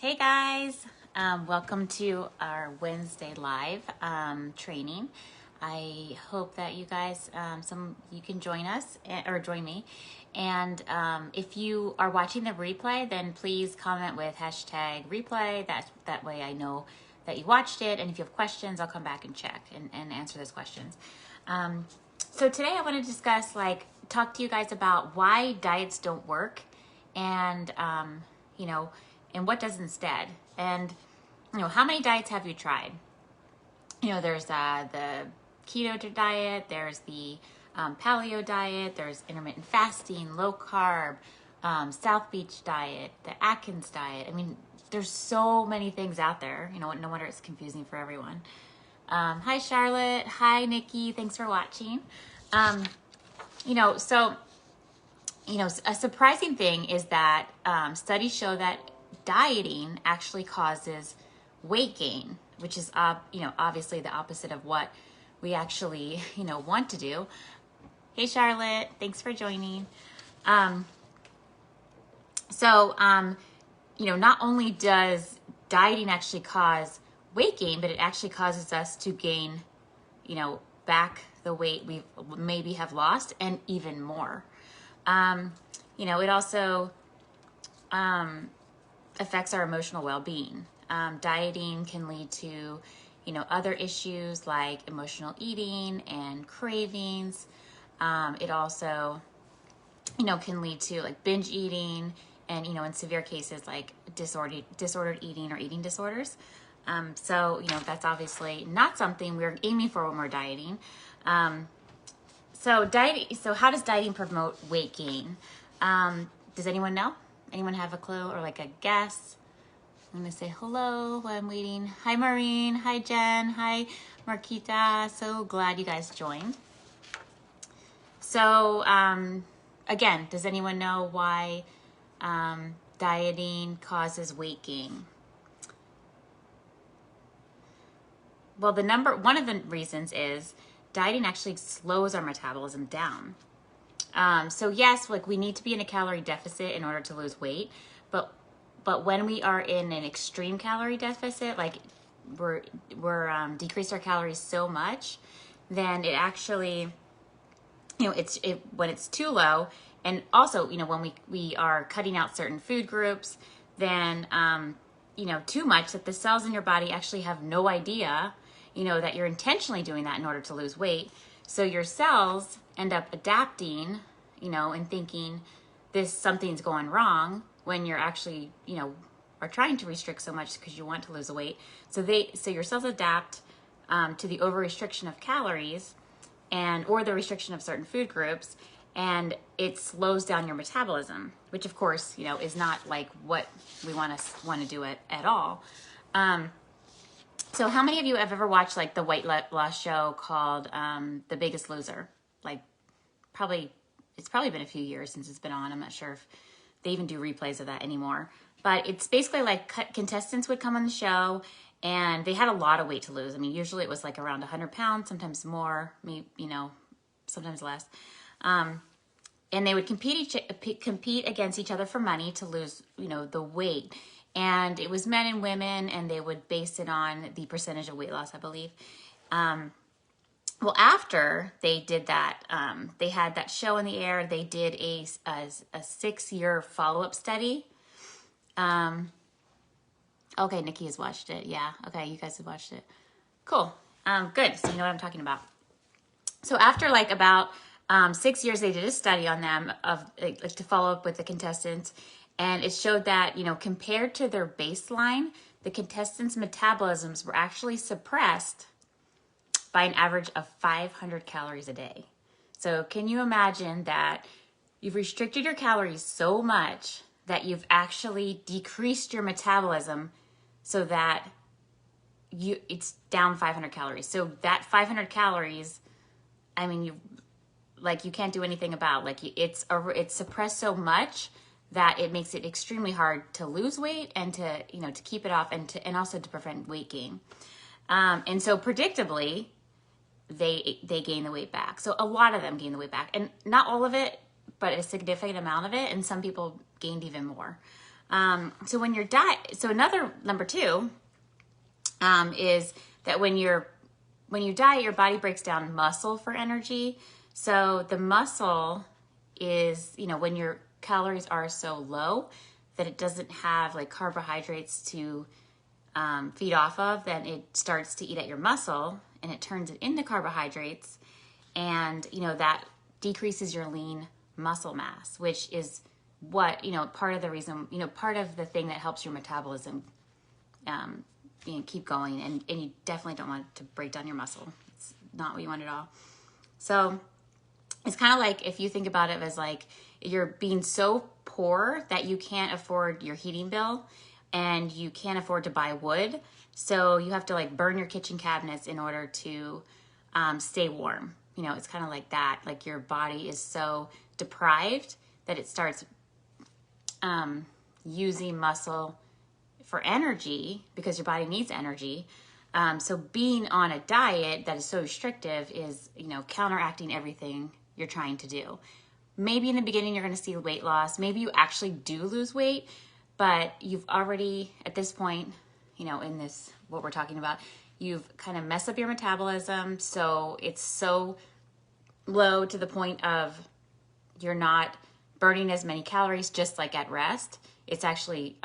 Hey guys, welcome to our Wednesday live training. I hope that you guys, you can join us or join me. And if you are watching the replay, then please comment with hashtag replay. That way I know that you watched it. And if you have questions, I'll come back and check and answer those questions. So today I want to discuss, talk to you guys about why diets don't work and, and what does instead. And, how many diets have you tried? There's the keto diet, there's the paleo diet, there's intermittent fasting, low carb, South Beach diet, the Atkins diet. I mean, there's so many things out there, no wonder it's confusing for everyone. Hi, Charlotte. Hi, Nikki. Thanks for watching. A surprising thing is that studies show that dieting actually causes weight gain, which is, obviously the opposite of what we actually, want to do. Hey, Charlotte. Thanks for joining. Not only does dieting actually cause weight gain, but it actually causes us to gain, back the weight we maybe have lost and even more. It also affects our emotional well-being. Dieting can lead to, other issues like emotional eating and cravings. It also, can lead to binge eating and, in severe cases like disordered eating or eating disorders. That's obviously not something we're aiming for when we're dieting. So how does dieting promote weight gain? Does anyone know? Anyone have a clue or a guess? I'm going to say hello while I'm waiting. Hi, Maureen. Hi, Jen. Hi, Marquita. So glad you guys joined. So, again, does anyone know why dieting causes weight gain? Well, one of the reasons is dieting actually slows our metabolism down. So yes, we need to be in a calorie deficit in order to lose weight, but when we are in an extreme calorie deficit, we're decreased our calories so much, then it actually, when it's too low, and also, when we are cutting out certain food groups, then, too much that the cells in your body actually have no idea, that you're intentionally doing that in order to lose weight. So your cells end up adapting, and thinking something's going wrong when you're actually, are trying to restrict so much because you want to lose the weight. So your cells adapt to the over restriction of calories or the restriction of certain food groups, and it slows down your metabolism, which of course, is not what we want to do at all. So how many of you have ever watched the weight loss show called The Biggest Loser? It's probably been a few years since it's been on. I'm not sure if they even do replays of that anymore. But it's basically contestants would come on the show and they had a lot of weight to lose. I mean, usually it was around 100 pounds, sometimes more, maybe, sometimes less. And they would compete against each other for money to lose, the weight. And it was men and women, and they would base it on the percentage of weight loss, I believe. Well, after they did that, they had that show in the air. They did a 6-year follow-up study. Okay, Nikki has watched it. Yeah, okay, you guys have watched it. Cool. Good, so you know what I'm talking about. So after about 6 years, they did a study on them to follow up with the contestants. And it showed that, compared to their baseline, the contestants' metabolisms were actually suppressed by an average of 500 calories a day. So can you imagine that you've restricted your calories so much that you've actually decreased your metabolism so that it's down 500 calories. So that 500 calories, I mean, you can't do anything about. It's suppressed so much that it makes it extremely hard to lose weight and to keep it off and also to prevent weight gain. And so predictably, they gain the weight back. So a lot of them gain the weight back, and not all of it, but a significant amount of it. And some people gained even more. So when you're so another number two is that when you diet, your body breaks down muscle for energy. So the muscle is, when your calories are so low that it doesn't have like carbohydrates to feed off of, then it starts to eat at your muscle and it turns it into carbohydrates. And, that decreases your lean muscle mass, which is what, part of the reason, part of the thing that helps your metabolism keep going. And you definitely don't want to break down your muscle. It's not what you want at all. So it's kind of like, if you think about it as like you're being so poor that you can't afford your heating bill and you can't afford to buy wood. So you have to like burn your kitchen cabinets in order to stay warm. It's kind of like that. Like your body is so deprived that it starts using muscle for energy because your body needs energy. So being on a diet that is so restrictive is, counteracting everything you're trying to do. Maybe in the beginning you're going to see weight loss. Maybe you actually do lose weight, but you've already, at this point, in this, what we're talking about, you've kind of messed up your metabolism. So it's so low to the point of you're not burning as many calories, just like at rest. It's actually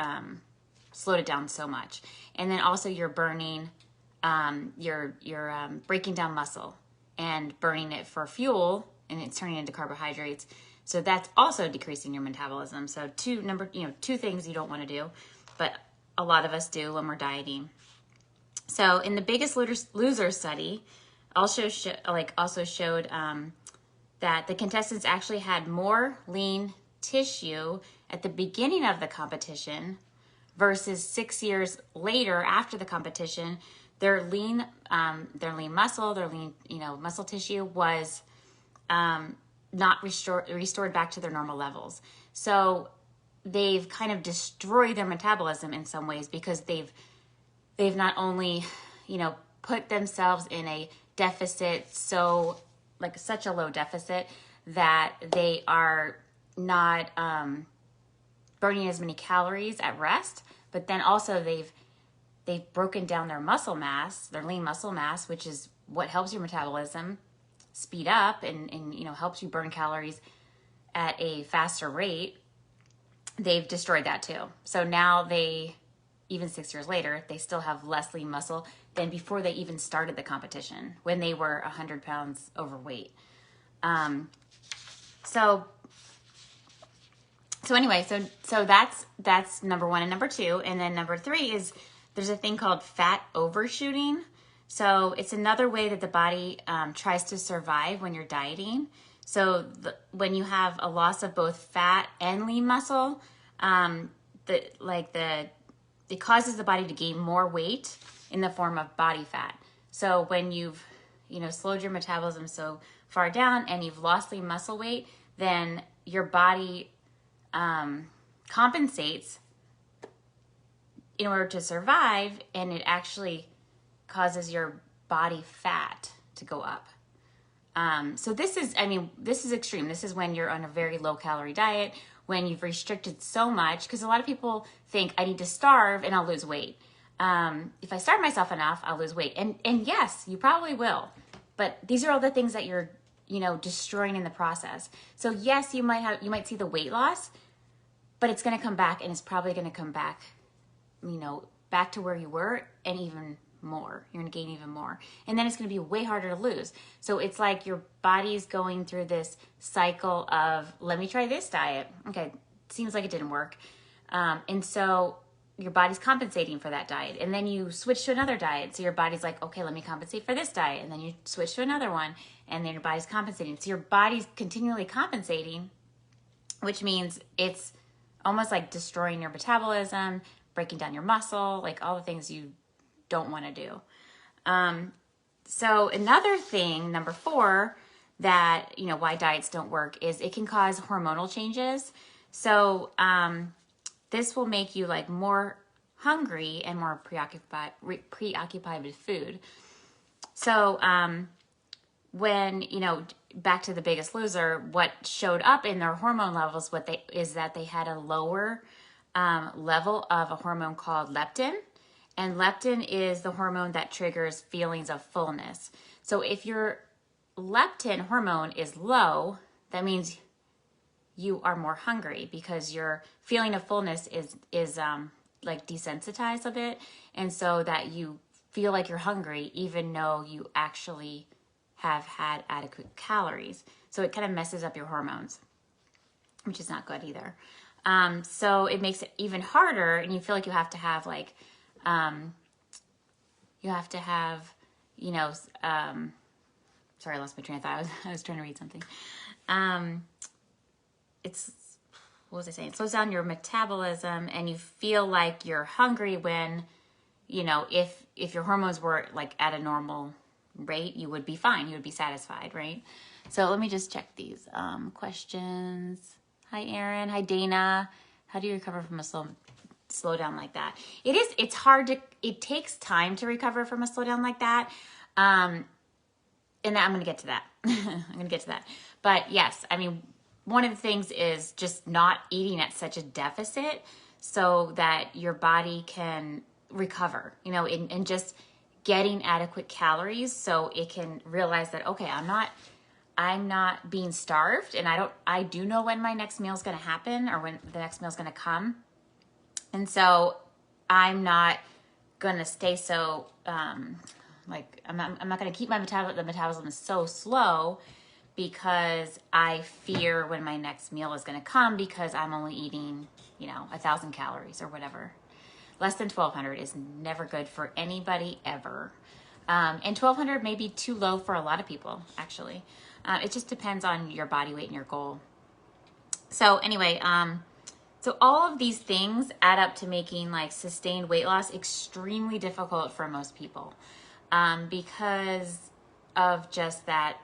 slowed it down so much. And then also you're burning, you're breaking down muscle and burning it for fuel, and it's turning into carbohydrates. So that's also decreasing your metabolism. So two things you don't want to do, but a lot of us do when we're dieting. So in the Biggest Loser study, also showed that the contestants actually had more lean tissue at the beginning of the competition versus 6 years later after the competition. Their lean muscle, their lean muscle tissue was not restored back to their normal levels. So they've kind of destroyed their metabolism in some ways because they've not only, put themselves in a deficit, so like such a low deficit that they are not burning as many calories at rest, but then also they've broken down their muscle mass, their lean muscle mass, which is what helps your metabolism speed up and helps you burn calories at a faster rate. They've destroyed that too. So now even 6 years later, they still have less lean muscle than before they even started the competition, when they were 100 pounds overweight. So anyway, so that's number one and number two. And then number three is there's a thing called fat overshooting. So it's another way that the body tries to survive when you're dieting. So when you have a loss of both fat and lean muscle, it causes the body to gain more weight in the form of body fat. So when you've, slowed your metabolism so far down and you've lost lean muscle weight, then your body compensates in order to survive, and it actually causes your body fat to go up. So this is extreme. This is when you're on a very low calorie diet, when you've restricted so much, because a lot of people think I need to starve and I'll lose weight. If I starve myself enough, I'll lose weight. And yes, you probably will. But these are all the things that you're, destroying in the process. So yes, you might see the weight loss, but it's going to come back, and it's probably going to come back, back to where you were and even more. You're going to gain even more. And then it's going to be way harder to lose. So it's like your body's going through this cycle of, let me try this diet. Okay, seems like it didn't work. And so your body's compensating for that diet. And then you switch to another diet. So your body's like, okay, let me compensate for this diet. And then you switch to another one. And then your body's compensating. So your body's continually compensating, which means it's almost like destroying your metabolism, breaking down your muscle, like all the things you don't want to do. So another thing, number 4, that, why diets don't work is it can cause hormonal changes. So this will make you like more hungry and more preoccupied with food. So when, back to the Biggest Loser, what showed up in their hormone levels, is that they had a lower level of a hormone called leptin. And leptin is the hormone that triggers feelings of fullness. So if your leptin hormone is low, that means you are more hungry because your feeling of fullness is like desensitized a bit, and so that you feel like you're hungry even though you actually have had adequate calories. So it kind of messes up your hormones, which is not good either. So it makes it even harder, and you feel like you have to have like you have to have, you know, sorry, I lost my train of thought. I was trying to read something. It's, what was I saying? It slows down your metabolism, and you feel like you're hungry when, you know, if your hormones were like at a normal rate, you would be fine. You would be satisfied, right? So let me just check these questions. Hi, Erin. Hi, Dana. How do you recover from a slow down like that? It's hard to, it takes time to recover from a slowdown like that. And I'm going to get to that. I'm going to get to that. But yes, I mean, one of the things is just not eating at such a deficit so that your body can recover, you know, and just getting adequate calories so it can realize that, okay, I'm not being starved, and I do know when my next meal is going to happen or when the next meal is going to come. And so I'm not going to stay so, like, I'm not going to keep the metabolism is so slow because I fear when my next meal is going to come because I'm only eating, you know, 1,000 calories or whatever. Less than 1,200 is never good for anybody ever. And 1,200 may be too low for a lot of people, actually. It just depends on your body weight and your goal. So anyway, so all of these things add up to making like sustained weight loss extremely difficult for most people, because of just that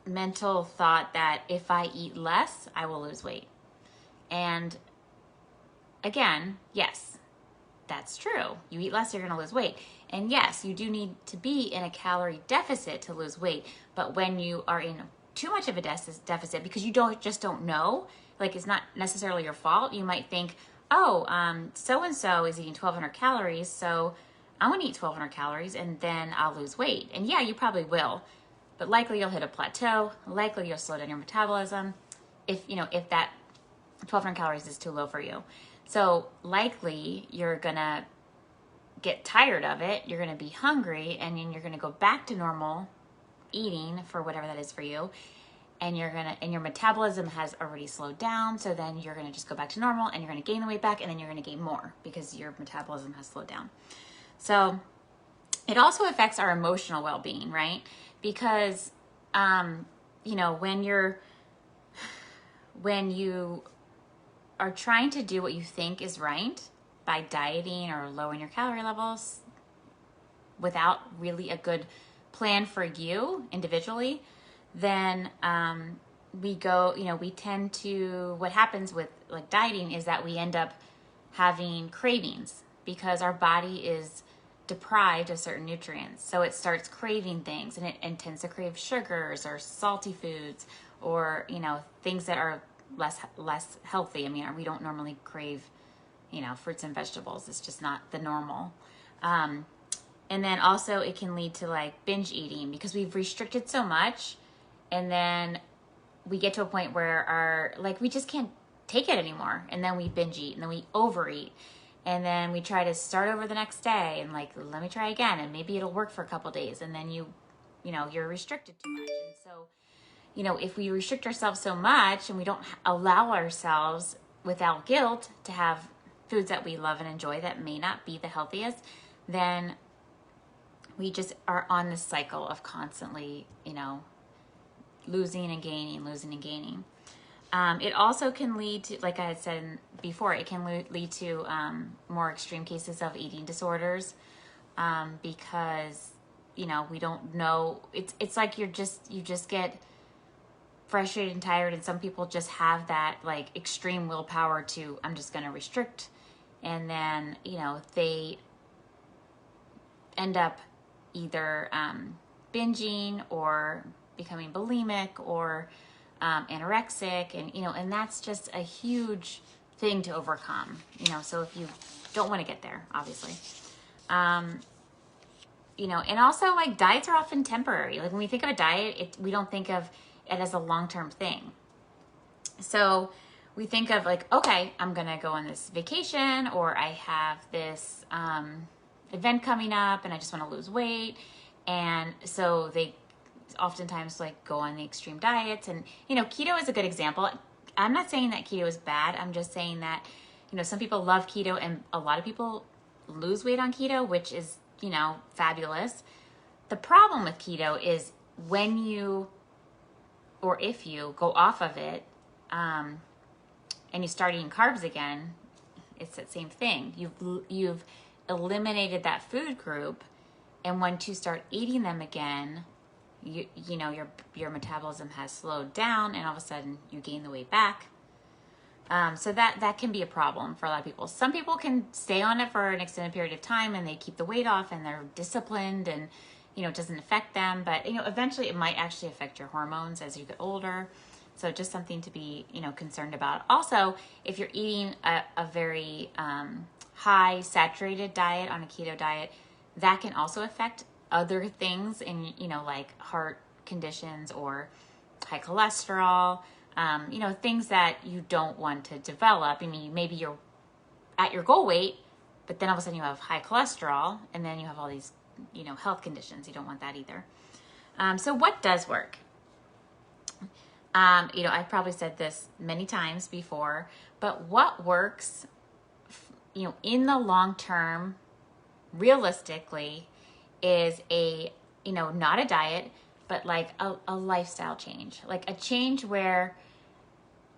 mental thought that if I eat less, I will lose weight. And again, yes, that's true. You eat less, you're going to lose weight. And yes, you do need to be in a calorie deficit to lose weight. But when you are in too much of a deficit because you just don't know, like it's not necessarily your fault. You might think, oh, so-and-so is eating 1,200 calories, so I'm going to eat 1,200 calories and then I'll lose weight. And yeah, you probably will. But likely you'll hit a plateau. Likely you'll slow down your metabolism if that 1,200 calories is too low for you. So likely you're gonna get tired of it. You're gonna be hungry, and then you're gonna go back to normal eating for whatever that is for you. And your metabolism has already slowed down. So then you're gonna just go back to normal, and you're gonna gain the weight back, and then you're gonna gain more because your metabolism has slowed down. So it also affects our emotional well-being, right? Because, you know, when you are trying to do what you think is right by dieting or lowering your calorie levels without really a good plan for you individually, then we tend to, what happens with like dieting is that we end up having cravings because our body is deprived of certain nutrients. So it starts craving things, and it tends to crave sugars or salty foods or, you know, things that are less healthy. I mean, we don't normally crave, you know, fruits and vegetables. It's just not the normal. And then also it can lead to like binge eating because we've restricted so much, and then we get to a point where we just can't take it anymore, and then we binge eat, and then we overeat, and then we try to start over the next day and like, let me try again, and maybe it'll work for a couple days, and then you're restricted too much. And so, you know, if we restrict ourselves so much and we don't allow ourselves without guilt to have foods that we love and enjoy that may not be the healthiest, then we just are on this cycle of constantly, you know, losing and gaining, losing and gaining. It also can lead to, like I had said before, it can lead to more extreme cases of eating disorders, because, you know, we don't know. It's like you just get frustrated and tired, and some people just have that like extreme willpower to, I'm just going to restrict, and then, you know, they end up either binging or becoming bulimic or anorexic, and, you know, and that's just a huge thing to overcome, you know, so if you don't want to get there, obviously. Um, you know, and also like diets are often temporary. Like when we think of a diet, we don't think of it as a long-term thing. So we think of like, okay, I'm going to go on this vacation, or I have this event coming up and I just want to lose weight. And so they oftentimes like go on the extreme diets. And, you know, keto is a good example. I'm not saying that keto is bad. I'm just saying that, you know, some people love keto and a lot of people lose weight on keto, which is, you know, fabulous. The problem with keto is when you, or if you go off of it, and you start eating carbs again, it's that same thing. You've eliminated that food group, and once you start eating them again, you know your metabolism has slowed down, and all of a sudden you gain the weight back. So that can be a problem for a lot of people. Some people can stay on it for an extended period of time and they keep the weight off and they're disciplined and, you know, it doesn't affect them. But, you know, eventually it might actually affect your hormones as you get older. So just something to be, you know, concerned about. Also, if you're eating a very high saturated diet on a keto diet, that can also affect other things in, you know, like heart conditions or high cholesterol. You know, things that you don't want to develop. I mean, maybe you're at your goal weight, but then all of a sudden you have high cholesterol and then you have all these, you know, health conditions. You don't want that either. So what does work? You know, I've probably said this many times before, but what works, you know, in the long term, realistically, is a, you know, not a diet, but like a lifestyle change, like a change where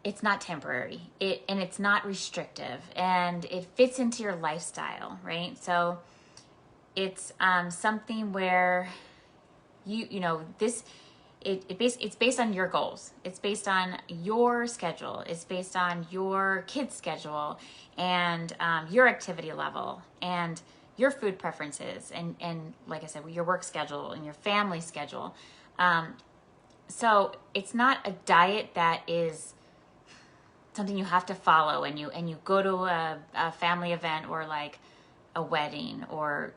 it's not temporary, and it's not restrictive, and it fits into your lifestyle, right? So it's something where you know this. It's based on your goals. It's based on your schedule. It's based on your kid's schedule and your activity level and your food preferences and like I said, your work schedule and your family schedule. So it's not a diet that is something you have to follow and you go to a family event or like a wedding or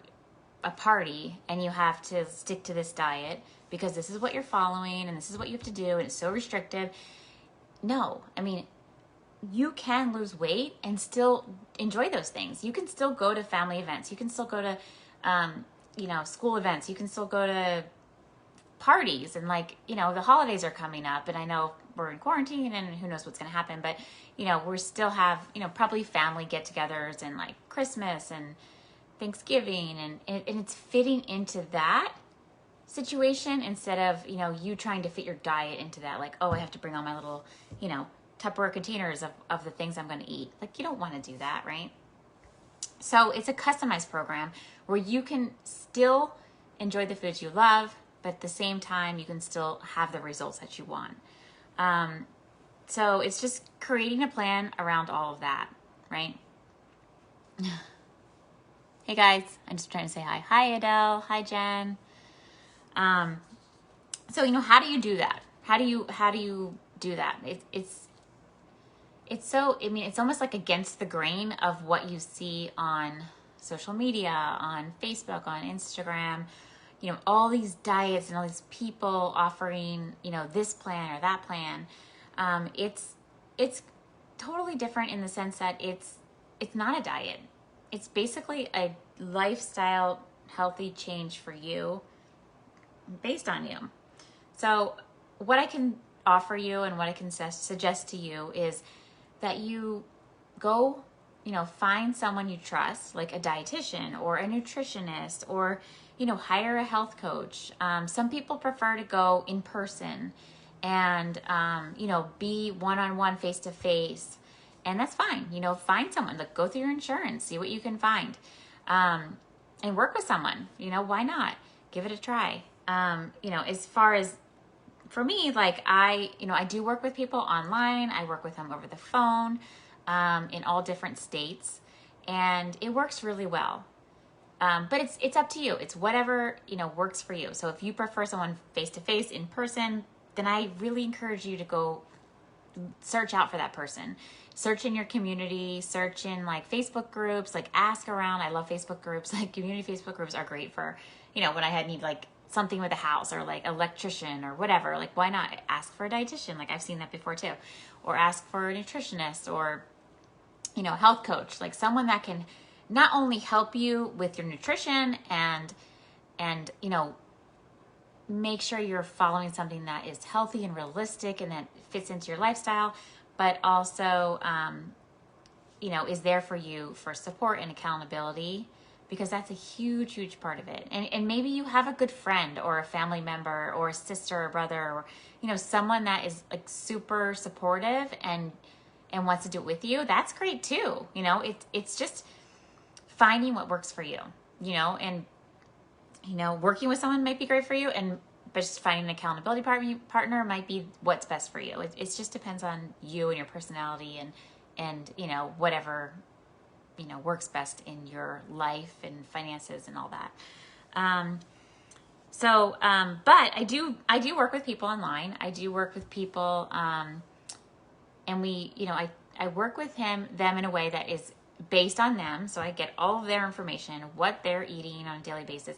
a party and you have to stick to this diet because this is what you're following and this is what you have to do and it's so restrictive. No, I mean, you can lose weight and still enjoy those things. You can still go to family events. You can still go to, you know, school events. You can still go to parties and like, you know, the holidays are coming up and I know we're in quarantine and who knows what's going to happen, but you know, we still have, you know, probably family get-togethers and like Christmas and Thanksgiving and it's fitting into that situation instead of, you know, you trying to fit your diet into that. Like, oh, I have to bring all my little, you know, Tupperware containers of the things I'm going to eat. Like, you don't want to do that, right? So it's a customized program where you can still enjoy the foods you love, but at the same time, you can still have the results that you want. So it's just creating a plan around all of that, right? Hey guys, I'm just trying to say hi. Hi Adele, hi Jen. So, you know, how do you do that? How do you do that? It's so, I mean, it's almost like against the grain of what you see on social media, on Facebook, on Instagram, you know, all these diets and all these people offering, you know, this plan or that plan. It's totally different in the sense that it's not a diet. It's basically a lifestyle healthy change for you based on you. So what I can offer you and what I can suggest to you is that you go, you know, find someone you trust, like a dietitian or a nutritionist, or, you know, hire a health coach. Some people prefer to go in person and, you know, be one-on-one, face-to-face. And that's fine. You know, find someone, like go through your insurance, see what you can find, and work with someone. You know, why not? Give it a try. You know, as far as for me, like I do work with people online. I work with them over the phone, in all different states, and it works really well. But it's up to you. It's whatever, you know, works for you. So if you prefer someone face to face in person, then I really encourage you to go search out for that person. Search in your community, search in like Facebook groups, like ask around. I love Facebook groups. Like community Facebook groups are great for, when I need like something with a house or like electrician or whatever. Like why not ask for a dietitian? Like I've seen that before too. Or ask for a nutritionist or, health coach, like someone that can not only help you with your nutrition and make sure you're following something that is healthy and realistic and that fits into your lifestyle, but also, is there for you for support and accountability, because that's a huge, huge part of it. And maybe you have a good friend or a family member or a sister or brother or, someone that is like super supportive and wants to do it with you. That's great too. It's just finding what works for you, and, working with someone might be great for you, but just finding an accountability partner might be what's best for you. It just depends on you and your personality and whatever, works best in your life and finances and all that. But I do work with people online. I do work with people, and I work with them in a way that is based on them. So I get all of their information, what they're eating on a daily basis,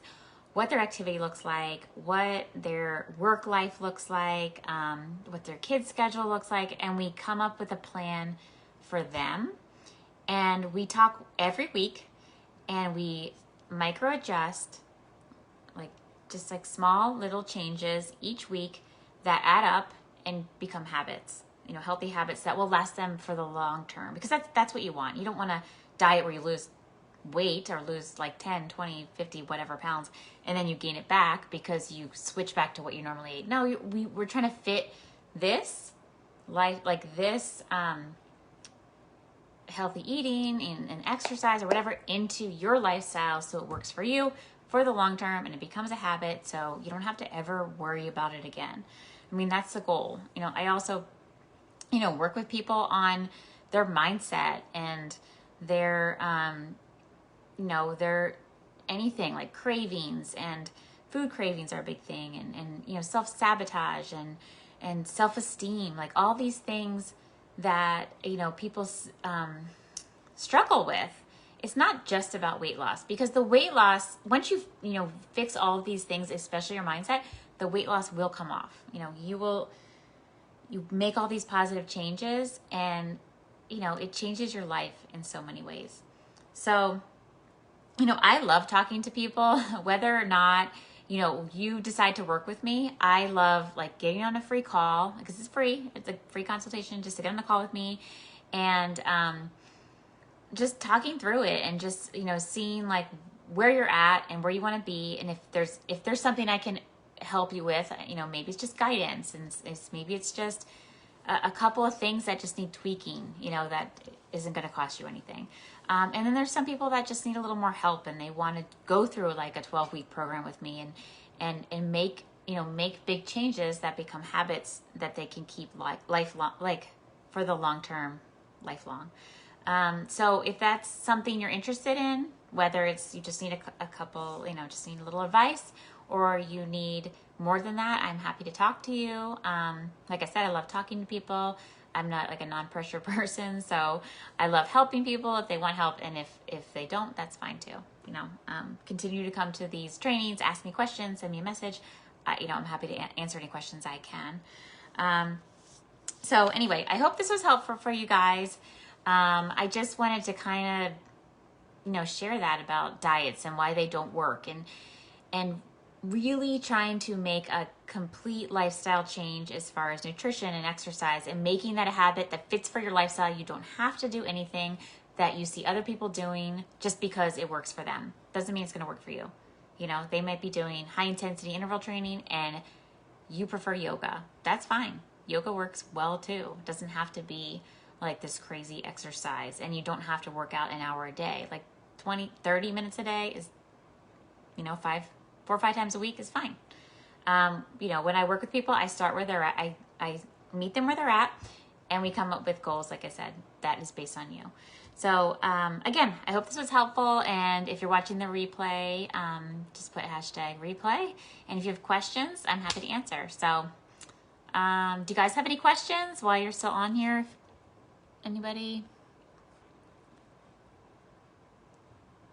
what their activity looks like, what their work life looks like, what their kids' schedule looks like, and we come up with a plan for them. And we talk every week, and we micro adjust, just small little changes each week that add up and become habits, healthy habits that will last them for the long term, because that's what you want. You don't want to diet where you lose weight or lose 10, 20, 50, whatever pounds, and then you gain it back because you switch back to what you normally ate. No, we're trying to fit this life, healthy eating and exercise or whatever into your lifestyle so it works for you for the long term and it becomes a habit so you don't have to ever worry about it again. I mean, that's the goal. I also, work with people on their mindset and their, their anything like cravings, and food cravings are a big thing, and self-sabotage and self-esteem, like all these things that, people struggle with. It's not just about weight loss, because the weight loss, once you, fix all of these things, especially your mindset, the weight loss will come off. You make all these positive changes and, it changes your life in so many ways. So, I love talking to people, whether or not, you decide to work with me. I love getting on a free call, because it's free. It's a free consultation just to get on the call with me and just talking through it and just, seeing where you're at and where you want to be. And if there's something I can help you with, maybe it's just guidance, and maybe it's just a couple of things that just need tweaking, that isn't going to cost you anything. And then there's some people that just need a little more help and they want to go through a 12-week program with me and make big changes that become habits that they can keep lifelong, for the long term, lifelong. So if that's something you're interested in, whether it's you just need a couple, just need a little advice, or you need more than that, I'm happy to talk to you. Like I said, I love talking to people. I'm not a non-pressure person, so I love helping people if they want help, and if they don't, that's fine too. Continue to come to these trainings, ask me questions, send me a message. I'm happy to answer any questions I can. So anyway, I hope this was helpful for you guys. I just wanted to kind of, share that about diets and why they don't work, and really trying to make a complete lifestyle change as far as nutrition and exercise, and making that a habit that fits for your lifestyle. You don't have to do anything that you see other people doing just because it works for them. Doesn't mean it's going to work for you. They might be doing high intensity interval training and you prefer yoga. That's fine. Yoga works well too. It doesn't have to be this crazy exercise, and you don't have to work out an hour a day. 20, 30 minutes a day is, 4 or 5 times a week is fine. When I work with people, I start where they're at. I meet them where they're at, and we come up with goals, like I said, that is based on you. So, again, I hope this was helpful. And if you're watching the replay, just put #replay. And if you have questions, I'm happy to answer. So, Do you guys have any questions while you're still on here? Anybody?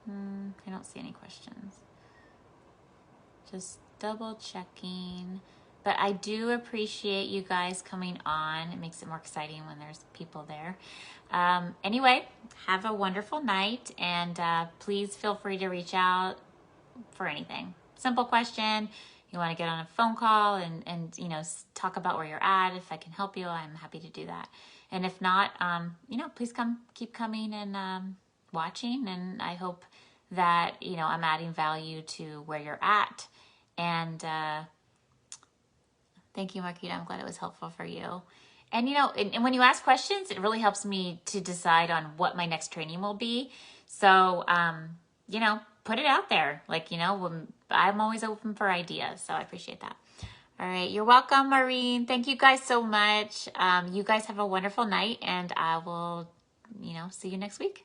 I don't see any questions. Just double checking. But I do appreciate you guys coming on. It makes it more exciting when there's people there. Anyway, have a wonderful night, and please feel free to reach out for anything. Simple question. You want to get on a phone call and you know, talk about where you're at. If I can help you, I'm happy to do that. And if not, you know, please keep coming and watching. And I hope that, you know, I'm adding value to where you're at. And thank you, Marquita. I'm glad it was helpful for you. And, you know, and when you ask questions, it really helps me to decide on what my next training will be. So, you know, put it out there. Like, you know, I'm always open for ideas. So I appreciate that. All right. You're welcome, Maureen. Thank you guys so much. You guys have a wonderful night, and I will, you know, see you next week.